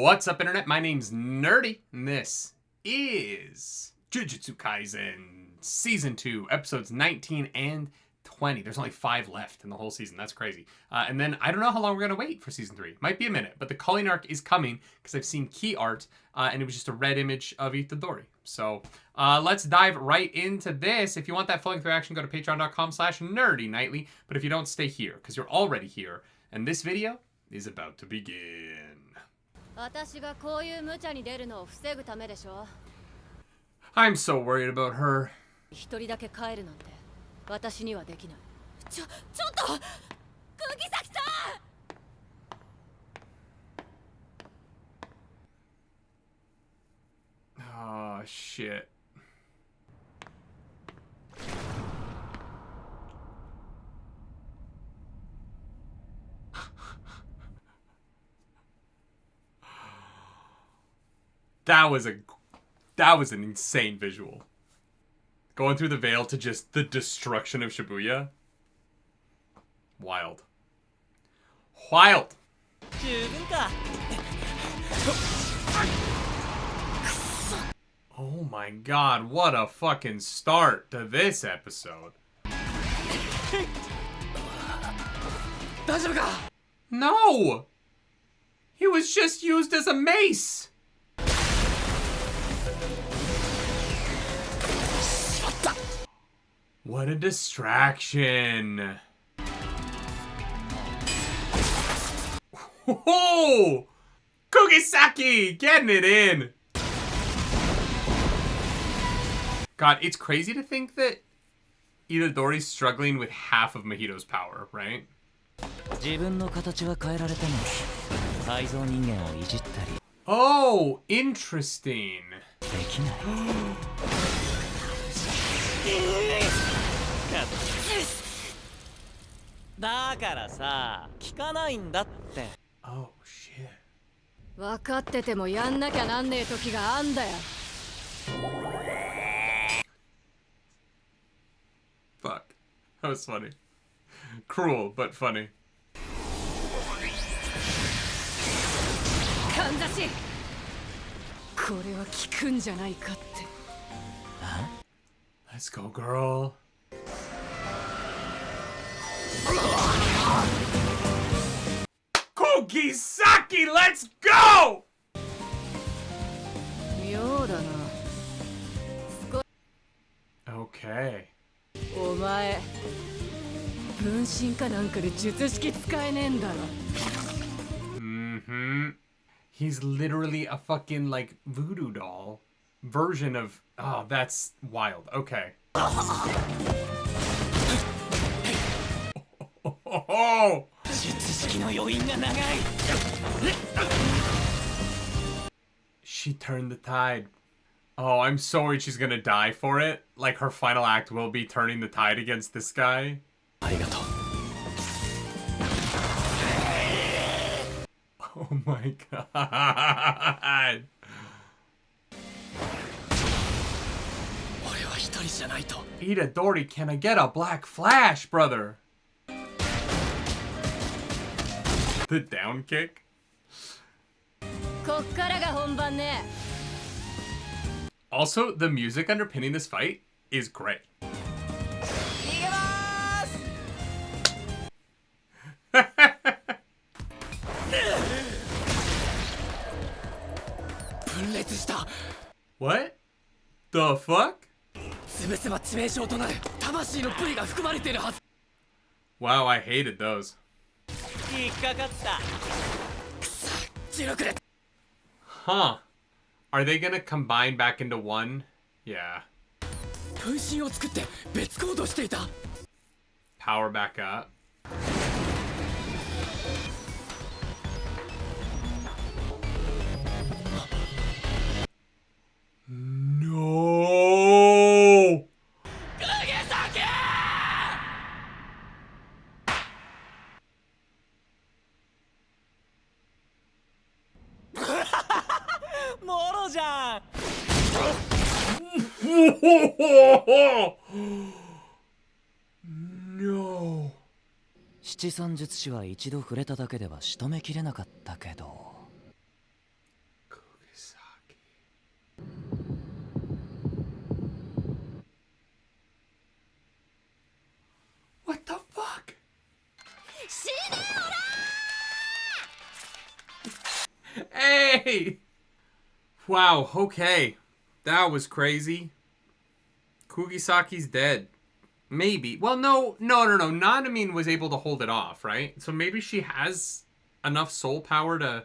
What's up, internet? My name's Nerdy, and this is Jujutsu Kaisen Season 2, episodes 19 and 20. There's only 5 left in the whole season. That's crazy. And then I don't know how long we're going to wait for Season 3. Might be a minute, but the Culling arc is coming because I've seen key art, and it was just a red image of Itadori. So let's dive right into this. If you want that full-length reaction, go to patreon.com/nerdynightly. But if you don't, stay here because you're already here. And this video is about to begin. I'm so worried about her. Oh, shit. That was an insane visual. Going through the veil to just the destruction of Shibuya. Wild. Wild. Oh my god, what a fucking start to this episode. No! He was just used as a mace! What a distraction. Oh! Kugisaki! Getting it in! God, it's crazy to think that Itadori's struggling with half of Mahito's power, right? Oh, interesting. Oh, shit. Fuck. That was funny. Cruel, but funny. Let's go, girl. Kugisaki, let's go! Okay. Mm-hmm. He's literally a fucking, like, voodoo doll version of... Oh, that's wild. Okay. Oh! She turned the tide. Oh, I'm so worried she's gonna die for it. Like, her final act will be turning the tide against this guy. Oh my god. Itadori, can I get a black flash, brother? The down kick? Also, the music underpinning this fight is great. What? The fuck? Wow, I hated those. Huh. Are they gonna combine back into one? Yeah. Power back up. No! No. 七三術師は一度触れただけでは仕留めきれなかったけど。Hey! Wow, okay. That was crazy. Kugisaki's dead. Maybe. Well, no. Nanamine was able to hold it off, right? So maybe she has enough soul power to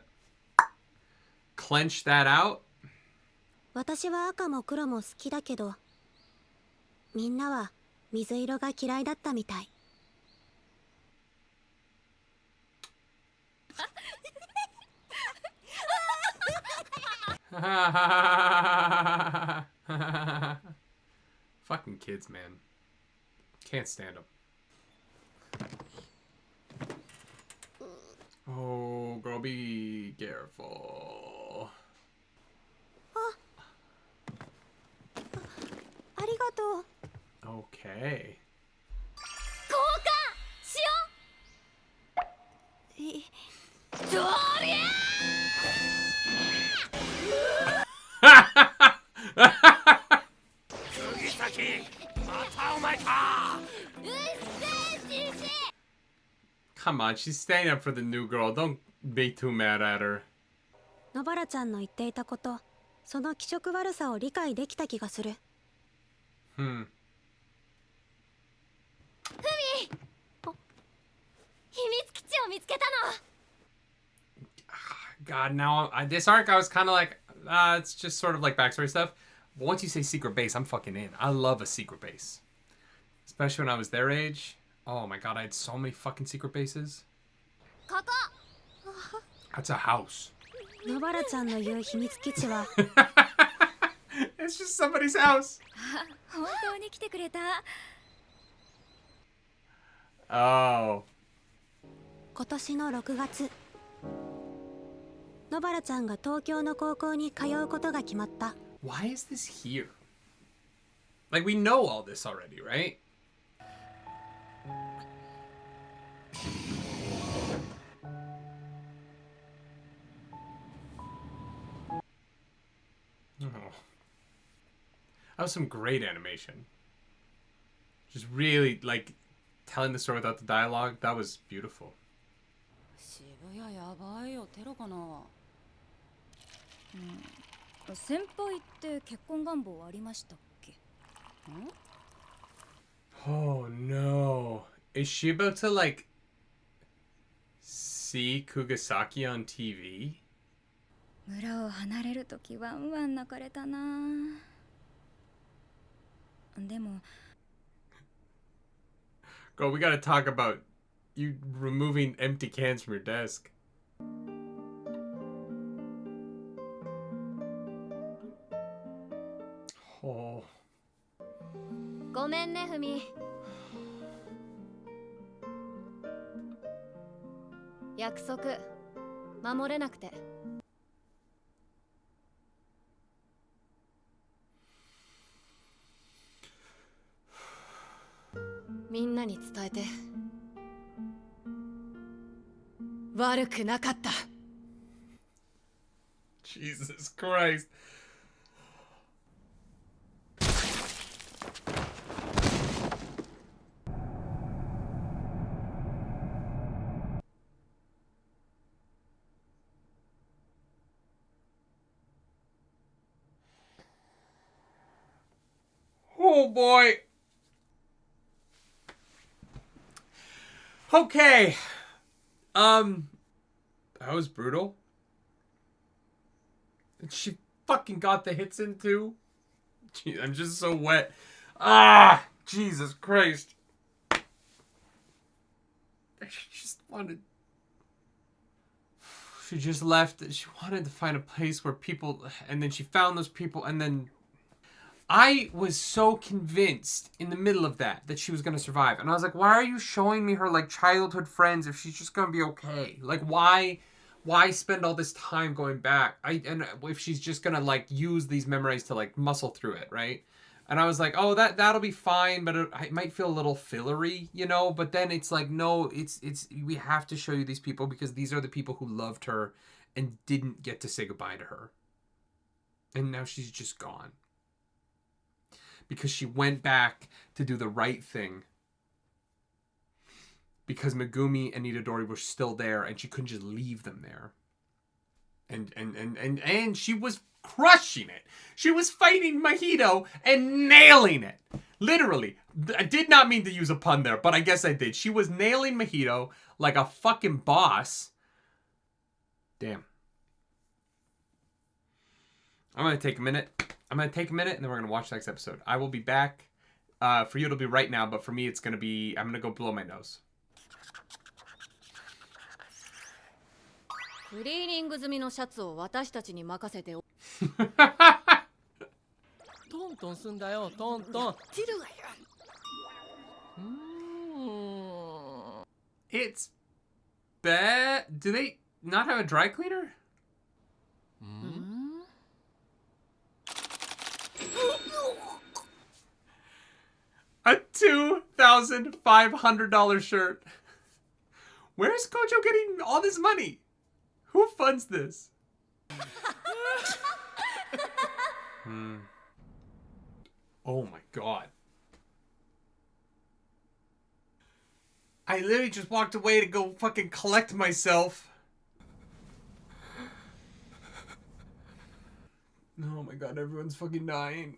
clench that out? 私は赤も黒も好きだけど、みんなは水色が嫌いだったみたい。Fucking kids, man. Can't stand them. Oh, girl, be careful. ありがとう。 Okay. 交換しよう。どりゃCome on, she's standing up for the new girl. Don't be too mad at her. 野原ちゃんの言っていたこと、その気色悪さを理解できた気がする。ふみ、秘密基地を見つけたの。 God, now this arc I was kind of like, it's just sort of like backstory stuff. But once you say secret base, I'm fucking in. I love a secret base, especially when I was their age. Oh my God, I had so many fucking secret bases. ここ。 That's a house. 野原ちゃんの言う秘密基地は。It's just somebody's house. 本当に来てくれた。 Oh. 今年の6月。野原ちゃんが東京の高校に通うことが決まった。 Why is this here? Like, we know all this already, right? Oh. That was some great animation. Just really, like, telling the story without the dialogue. That was beautiful. 渋谷やばいよ、テロかな。先輩って結婚願望ありましたっけ？ Oh no. Is she about to, like, see Kugisaki on TV? 村を離れるときワンワン泣かれたな。でも Girl, we gotta talk about you removing empty cans from your desk. Oh. ごめんね、ふみ。約束守れなくて。みんなに伝えて。悪くなかった。 Jesus Christ. Oh boy. Okay. That was brutal. And she fucking got the hits in too. Gee, I'm just so wet. Ah, Jesus Christ. She just wanted. She just left. She wanted to find a place where people, and then she found those people, and then I was so convinced in the middle of that she was gonna survive, and I was like, why are you showing me her like childhood friends if she's just gonna be okay? Like, why spend all this time going back? And if she's just gonna like use these memories to like muscle through it, right? And I was like, oh, that'll be fine, but it might feel a little fillery, you know? But then it's like, no, it's we have to show you these people because these are the people who loved her and didn't get to say goodbye to her. And now she's just gone. Because she went back to do the right thing. Because Megumi and Itadori were still there and she couldn't just leave them there. And she was crushing it. She was fighting Mahito and nailing it. Literally. I did not mean to use a pun there, but I guess I did. She was nailing Mahito like a fucking boss. Damn. I'm going to take a minute. And then we're going to watch the next episode. I will be back. For you, it'll be right now, but for me, it's going to be... I'm going to go blow my nose. クリーニング済みのシャツを私たちに任せてトントンすんだよトントンティルがや It's bad. Do they not have a dry cleaner? A $2,500 shirt. Where's Gojo getting all this money? Who funds this? Oh my god. I literally just walked away to go fucking collect myself. Oh my god, everyone's fucking dying.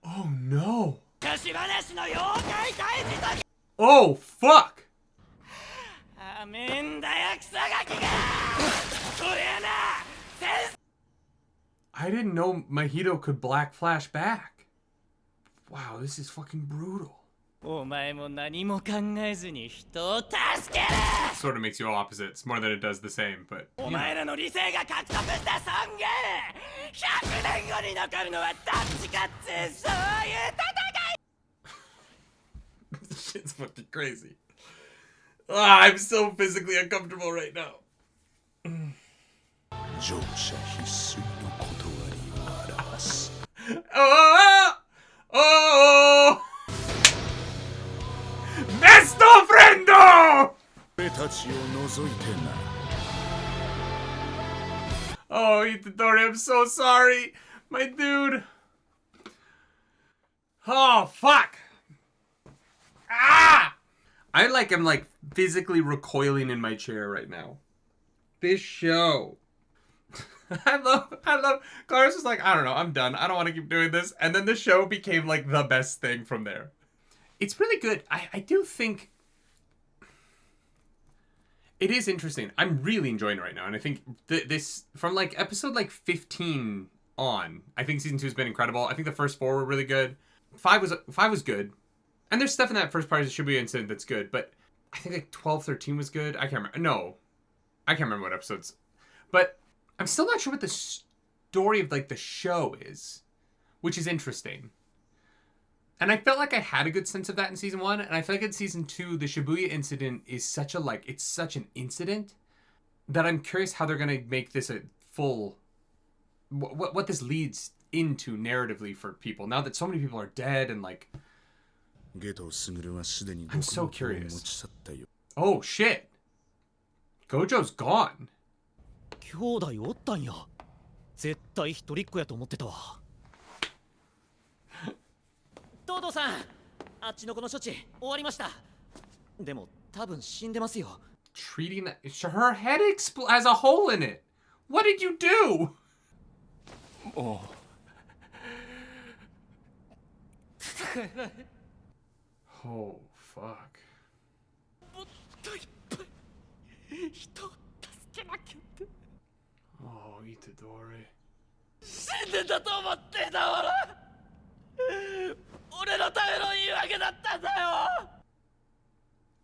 Oh no. Oh fuck. I didn't know Mahito could black flashback. Wow, this is fucking brutal. Sort of makes you all opposites more than it does the same, but you know. This shit's fucking crazy. I'm so physically uncomfortable right now. Oh! Besto friendo! Oh, Itadori, I'm so sorry. My dude. Oh, fuck. Ah! I am like physically recoiling in my chair right now. This show. I love, Clarice was like, I don't know, I'm done. I don't want to keep doing this. And then the show became like the best thing from there. It's really good. I do think it is interesting. I'm really enjoying it right now. And I think this, from like episode like 15 on, I think season 2 has been incredible. I think the first 4 were really good. 5 was good. And there's stuff in that first part of the Shibuya incident that's good. But I think like 12, 13 was good. I can't remember. No. I can't remember what episodes. But I'm still not sure what the story of like the show is. Which is interesting. And I felt like I had a good sense of that in season 1. And I feel like in season 2, the Shibuya incident is such a it's such an incident that I'm curious how they're going to make this a full... What this leads into narratively for people. Now that so many people are dead and like... I'm so curious. Oh, shit. Gojo's gone. 兄弟おったんや。絶対一人っ子やと思ってたわ。トドさん、あっちの子の処置終わりました。でも多分死んでますよ。Treating that, her head has a hole in it. What did you do? Oh. Oh, fuck. Oh, Itadori.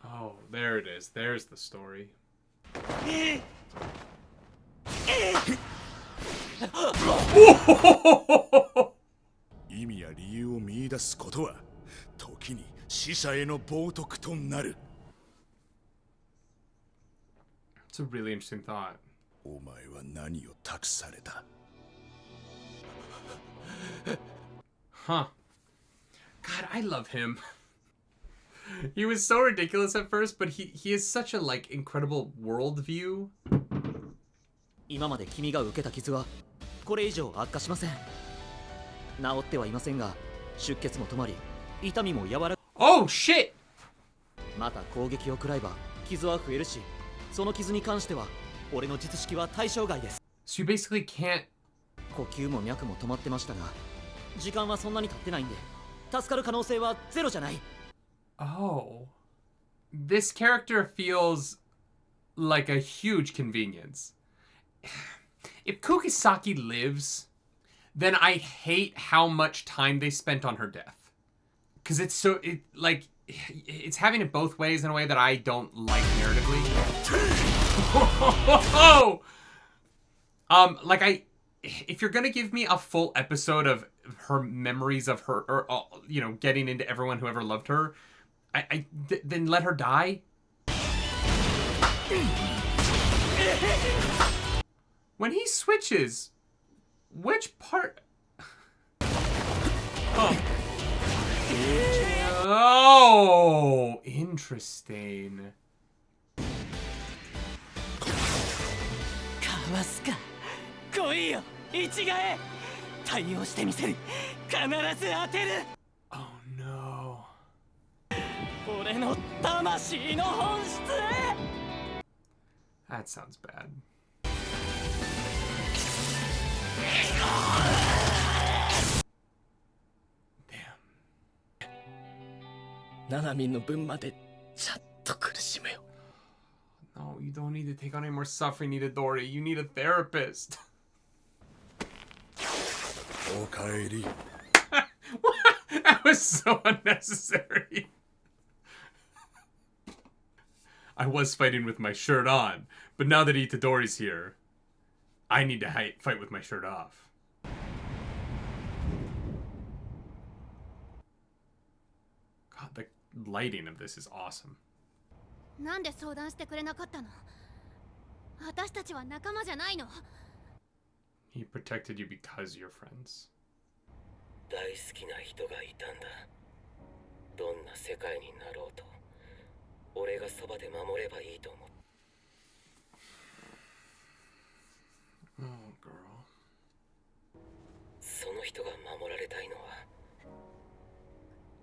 Oh, there it is. There's the story. It's a really interesting thought. Huh. God, I love him. He was so ridiculous at first, but he has such a like incredible worldview. 今まで君が受けた傷はこれ以上悪化しません。治ってはいませんが、出血も止まり、痛みも和ら。Oh shit! また攻撃を食らえば傷は増えるし、その傷に関しては俺の術式は対象外です。 So you basically can't... 呼吸も脈も止まってましたが、時間はそんなに経ってないんで、助かる可能性はゼロじゃない。 Oh. This character feels like a huge convenience. If Kugisaki lives, then I hate how much time they spent on her death. Because it's so... It's having it both ways in a way that I don't like narratively. If you're gonna give me a full episode of her memories of her, or getting into everyone who ever loved her, then let her die. When he switches, which part? Oh, interesting. かわすか。来いよ、一ヶ江。対応してみせる。必ず当てる。 Oh no. 俺の魂の本質へ。 That sounds bad. ナナミンの分までちゃんと苦しむよ。 No, you don't need to take on any more suffering, Itadori. You need a therapist. おかえり。 That was so unnecessary. I was fighting with my shirt on, but now that Itadori's here, I need to fight with my shirt off. God, the lighting of this is awesome. なんで相談してくれなかったの？私たちは仲間じゃないの？ He protected you because you're friends. 大好きな人がいたんだ。どんな世界になろうと、俺がそばで守ればいいと思う。 Oh, girl. その人が守られたいのは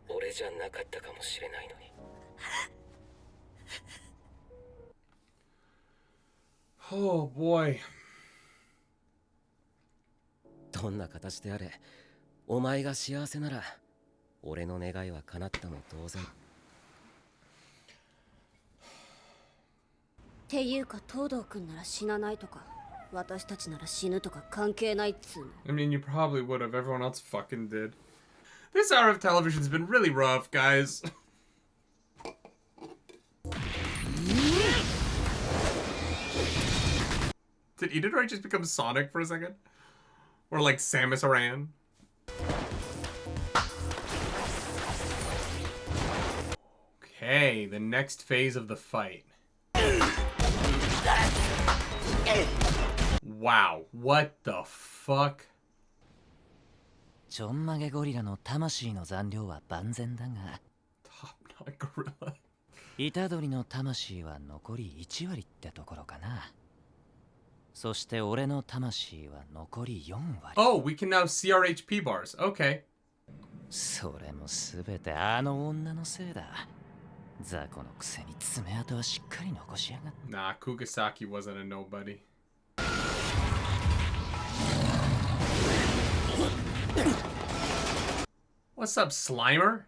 俺じゃなかったかもしれないのに。 Oh boy. どんな形であれ、お前が幸せなら俺の願いは叶ったも同然。っていうか東堂くんなら死なないとか、私たちなら死ぬとか関係ないっつうの。 I mean, you probably would have. Everyone else fucking did. This hour of television's been really rough, guys. Did Itadori just become Sonic for a second? Or like Samus Aran? Okay, the next phase of the fight. Wow, what the fuck? ちょんまげゴリラの魂の残量は万全だが、 Top knot gorilla. 虎杖の魂は残り1割ってところかな。そして俺の魂は残り4割。 Oh, we can now see our HP bars. Okay. それもすべてあの女のせいだ。雑魚のくせに爪痕はしっかり残しやがった。 Nah, Kugisaki wasn't a nobody. What's up, Slimer?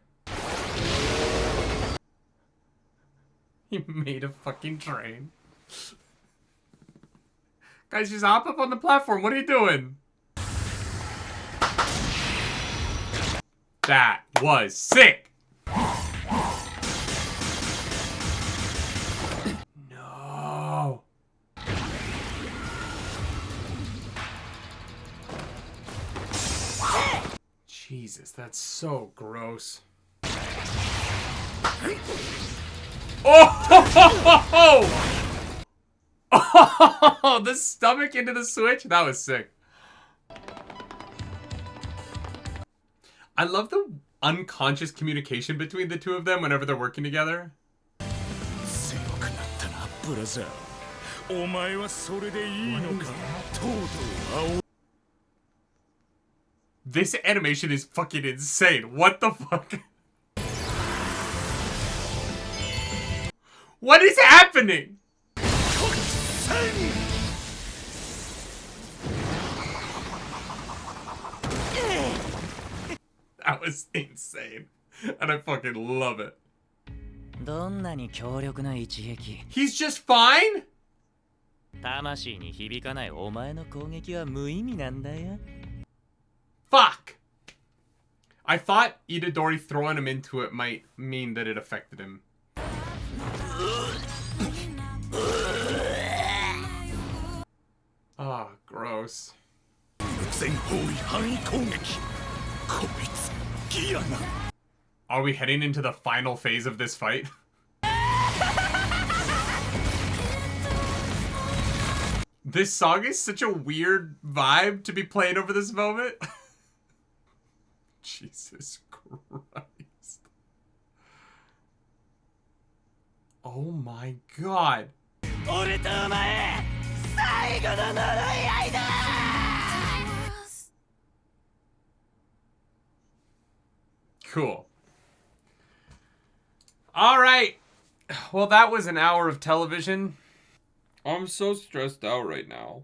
He made a fucking train. Guys, just hop up on the platform. What are you doing? That was sick. No. Jesus, that's so gross. Oh! Oh, the stomach into the switch? That was sick. I love the unconscious communication between the two of them whenever they're working together. 強くなったな、ブラザー。お前はそれでいいのか？とうとう This animation is fucking insane. What the fuck? What is happening? That was insane. And I fucking love it. どんなに強力な一撃 He's just fine? 魂に響かないお前の攻撃は無意味なんだよ Fuck! I thought Itadori throwing him into it might mean that it affected him. Ah, gross. 全方位範囲攻撃こいつギアが Are we heading into the final phase of this fight? This song is such a weird vibe to be playing over this moment. Jesus Christ. Oh my god. 俺とお前最後の呪い合いだ Cool. Alright. Well, that was an hour of television. I'm so stressed out right now.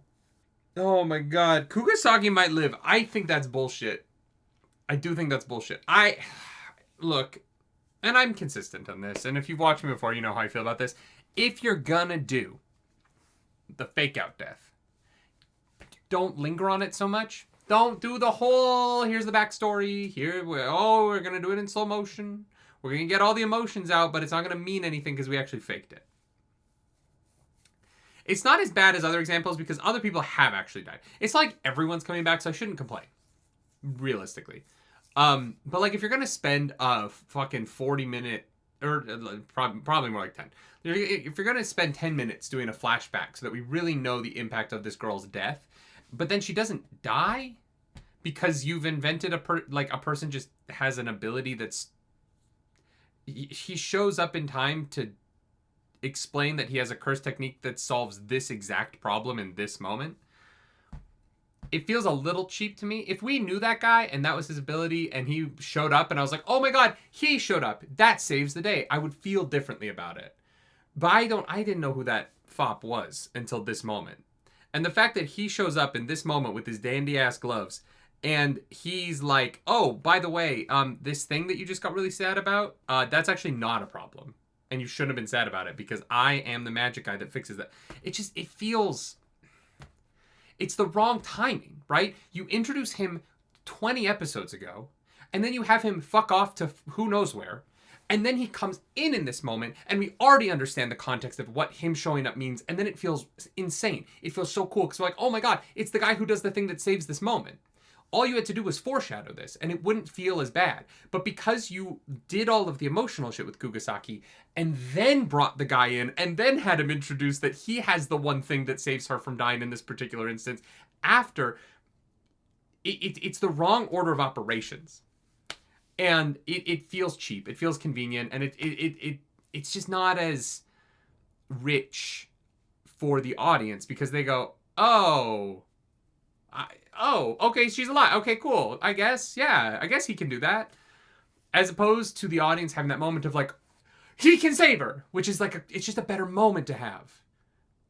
Oh my god. Kugasaki might live. I think that's bullshit. I do think that's bullshit. Look, and I'm consistent on this, and if you've watched me before, you know how I feel about this. If you're gonna do the fake out death, don't linger on it so much. Don't do the whole, here's the backstory, we're gonna do it in slow motion. We're gonna get all the emotions out, but it's not gonna mean anything because we actually faked it. It's not as bad as other examples because other people have actually died. It's like everyone's coming back, so I shouldn't complain. Realistically. But like if you're gonna spend a fucking 40-minute, or probably more like 10. If you're gonna spend 10 minutes doing a flashback so that we really know the impact of this girl's death, but then she doesn't die because you've invented a person just has an ability that's... He shows up in time to explain that he has a curse technique that solves this exact problem in this moment. It feels a little cheap to me. If we knew that guy and that was his ability and he showed up and I was like, oh my god, he showed up, that saves the day, I would feel differently about it. But I didn't know who that fop was until this moment. And the fact that he shows up in this moment with his dandy ass gloves and he's like, oh, by the way, this thing that you just got really sad about, that's actually not a problem. And you shouldn't have been sad about it because I am the magic guy that fixes that. It feels... It's the wrong timing, right? You introduce him 20 episodes ago, and then you have him fuck off to who knows where, and then he comes in this moment, and we already understand the context of what him showing up means, and then it feels insane. It feels so cool, because we're like, oh my god, it's the guy who does the thing that saves this moment. All you had to do was foreshadow this, and it wouldn't feel as bad. But because you did all of the emotional shit with Kugasaki, and then brought the guy in, and then had him introduce that he has the one thing that saves her from dying in this particular instance, after, it's the wrong order of operations. And it feels cheap, it feels convenient, and it's just not as rich for the audience, because they go, oh... oh, okay, she's alive. Okay, cool. I guess, yeah, I guess he can do that. As opposed to the audience having that moment of like, he can save her, which is like, it's just a better moment to have.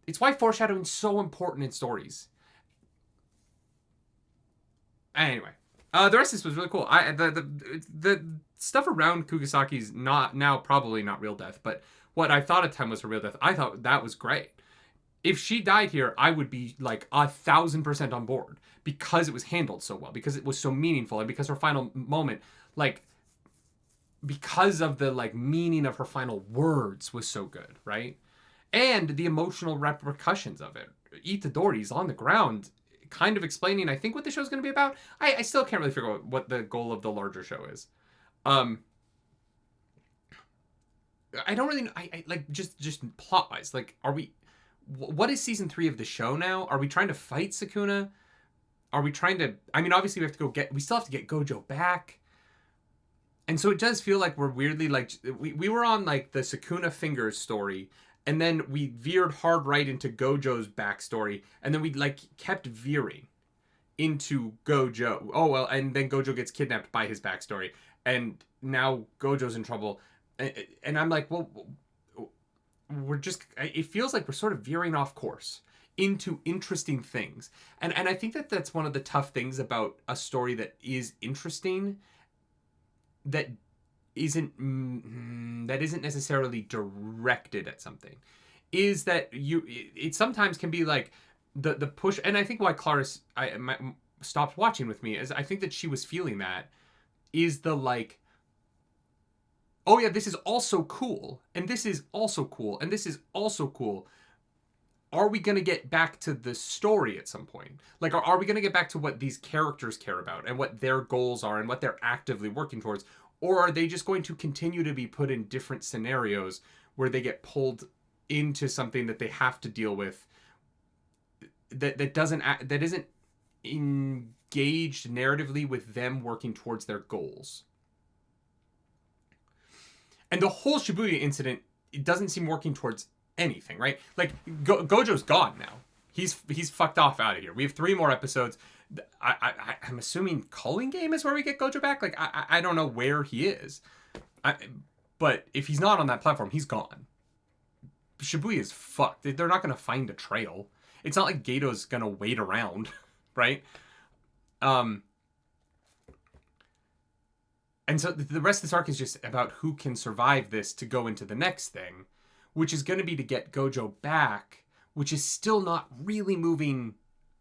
It's why foreshadowing is so important in stories. Anyway, the rest of this was really cool. The stuff around Kugasaki's probably not real death, but what I thought at the time was her real death, I thought that was great. If she died here, I would be like 1,000% on board because it was handled so well, because it was so meaningful, and because her final moment, like, because of the like meaning of her final words was so good, right? And the emotional repercussions of it. Itadori's on the ground, kind of explaining, I think, what the show's going to be about. I still can't really figure out what the goal of the larger show is. I don't really know. I like just plot wise, like, what is season 3 of the show now? Are we trying to fight Sukuna? Are we trying to... I mean, obviously we still have to get Gojo back. And so it does feel like we're weirdly like... We were on like the Sukuna Fingers story, and then we veered hard right into Gojo's backstory, and then we like kept veering. into Gojo. Oh, well, and then Gojo gets kidnapped by his backstory. And now Gojo's in trouble. And I'm like, well, we're just, it feels like we're sort of veering off course into interesting things. And I think that that's one of the tough things about a story that is interesting, that isn't necessarily directed at something, is that it sometimes can be like the push. And I think why Clarice stopped watching with me is I think that she was feeling that, is the like, oh yeah, this is also cool, and this is also cool, and this is also cool. Are we going to get back to the story at some point? Like, are we going to get back to what these characters care about and what their goals are and what they're actively working towards? Or are they just going to continue to be put in different scenarios where they get pulled into something that they have to deal with that isn't engaged narratively with them working towards their goals? And the whole Shibuya incident, it doesn't seem working towards anything, right? Like, Gojo's gone now. He's fucked off out of here. We have 3 more episodes. I'm assuming Culling Game is where we get Gojo back. Like, I don't know where he is. But if he's not on that platform, he's gone. Shibuya is fucked. They're not going to find a trail. It's not like Geto's going to wait around, right? And so the rest of this arc is just about who can survive this to go into the next thing, which is going to be to get Gojo back, which is still not really moving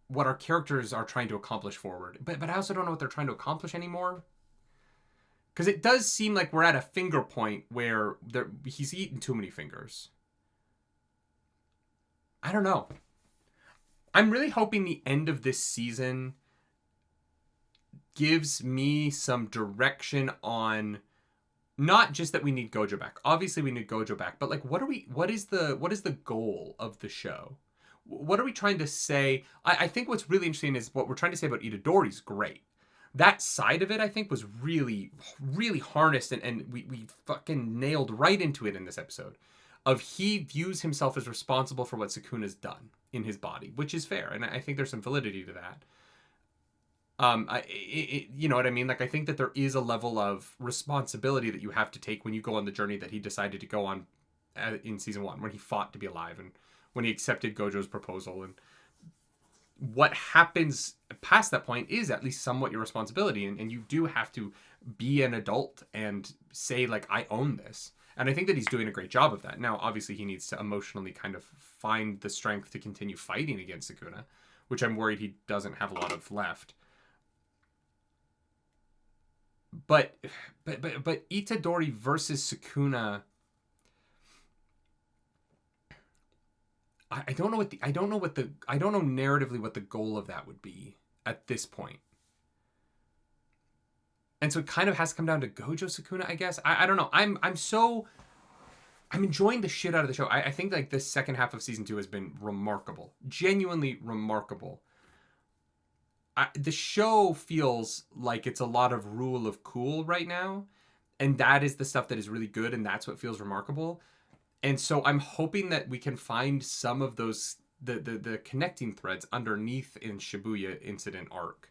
what our characters are trying to accomplish forward. But I also don't know what they're trying to accomplish anymore. Because it does seem like we're at a finger point where he's eaten too many fingers. I don't know. I'm really hoping the end of this season gives me some direction on not just that we need Gojo back. Obviously we need Gojo back, but like what is the goal of the show? What are we trying to say? I think what's really interesting is what we're trying to say about Itadori's great. That side of it, I think, was really, really harnessed, and we fucking nailed right into it in this episode. Of he views himself as responsible for what Sukuna's done in his body, which is fair, and I think there's some validity to that. You know what I mean? Like, I think that there is a level of responsibility that you have to take when you go on the journey that he decided to go on in season 1, when he fought to be alive and when he accepted Gojo's proposal. And what happens past that point is at least somewhat your responsibility. And you do have to be an adult and say, like, I own this. And I think that he's doing a great job of that. Now, obviously, he needs to emotionally kind of find the strength to continue fighting against Sukuna, which I'm worried he doesn't have a lot of left. But Itadori versus Sukuna, I don't know narratively what the goal of that would be at this point. And so it kind of has to come down to Gojo Sukuna, I guess. I don't know. I'm enjoying the shit out of the show. I think like this second half of season 2 has been remarkable. Genuinely remarkable. The show feels like it's a lot of rule of cool right now. And that is the stuff that is really good. And that's what feels remarkable. And so I'm hoping that we can find some of those, the connecting threads underneath in Shibuya incident arc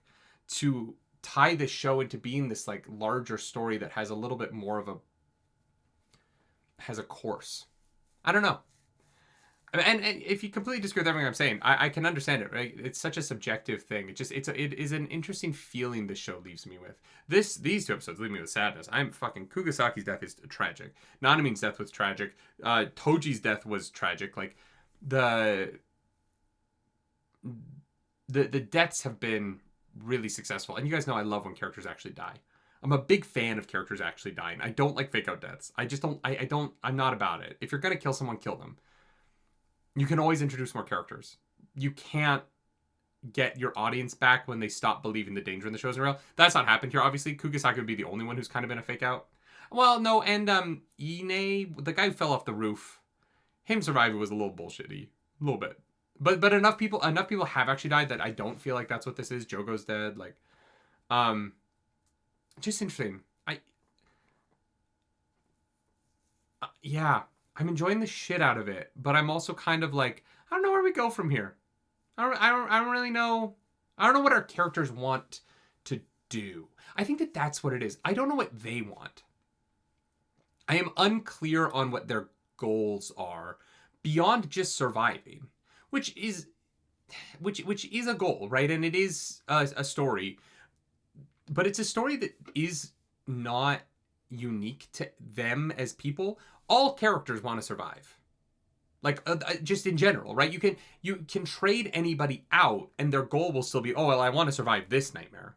to tie this show into being this like larger story that has a little bit more of has a course. I don't know. And if you completely disagree with everything I'm saying, I can understand it, right? It's such a subjective thing. It is an interesting feeling this show leaves me with. These 2 episodes leave me with sadness. Kugasaki's death is tragic. Nanami's death was tragic. Toji's death was tragic. Like the deaths have been really successful. And you guys know I love when characters actually die. I'm a big fan of characters actually dying. I don't like fake out deaths. I'm not about it. If you're going to kill someone, kill them. You can always introduce more characters. You can't get your audience back when they stop believing the danger in the show is real. That's not happened here, obviously. Kugasaki would be the only one who's kind of been a fake out. Well, no, and Ine, the guy who fell off the roof, him surviving was a little bullshitty. A little bit. But enough people have actually died that I don't feel like that's what this is. Jogo's dead. Like, just interesting. Yeah. I'm enjoying the shit out of it, but I'm also kind of like, I don't know where we go from here. I don't really know. I don't know what our characters want to do. I think that that's what it is. I don't know what they want. I am unclear on what their goals are beyond just surviving, which is a goal, right? And it is a story, but it's a story that is not unique to them as people. All characters want to survive, like just in general, right? You can trade anybody out and their goal will still be, oh well, I want to survive this nightmare,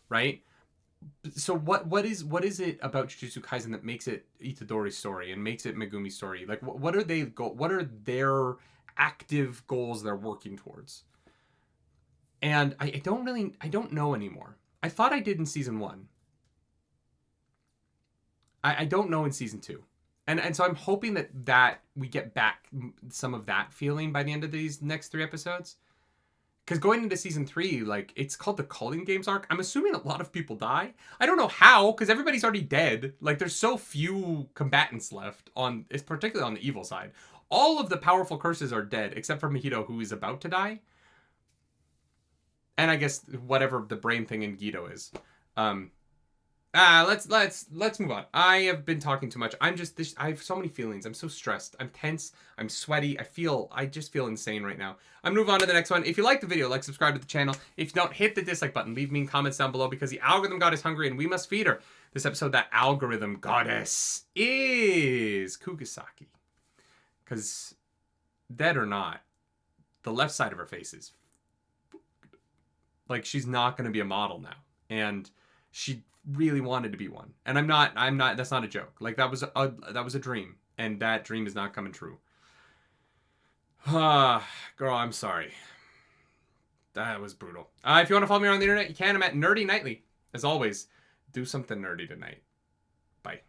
right? So what is it about Jujutsu Kaisen that makes it Itadori's story and makes it Megumi's story? Like what are their active goals they're working towards? And I don't know anymore. I thought I did in season 1. I don't know in season 2. And so I'm hoping that we get back some of that feeling by the end of these next 3 episodes. Because going into season 3, like, it's called the Culling Games arc. I'm assuming a lot of people die. I don't know how, because everybody's already dead. Like, there's so few combatants left, it's particularly on the evil side. All of the powerful curses are dead, except for Mahito, who is about to die. And I guess whatever the brain thing in Geto is. Let's move on. I have been talking too much. I have so many feelings. I'm so stressed. I'm tense. I'm sweaty. I just feel insane right now. I'm gonna move on to the next one. If you like the video, like, subscribe to the channel. If you don't, hit the dislike button. Leave me comments down below because the algorithm god is hungry and we must feed her. This episode, that algorithm goddess is Kugisaki. Because, dead or not, the left side of her face is... like, she's not gonna be a model now. And she really wanted to be one. And I'm not, that's not a joke. Like, that was a dream. And that dream is not coming true. Girl, I'm sorry. That was brutal. If you want to follow me around the internet, you can. I'm at Nerdy Nightly. As always, do something nerdy tonight. Bye.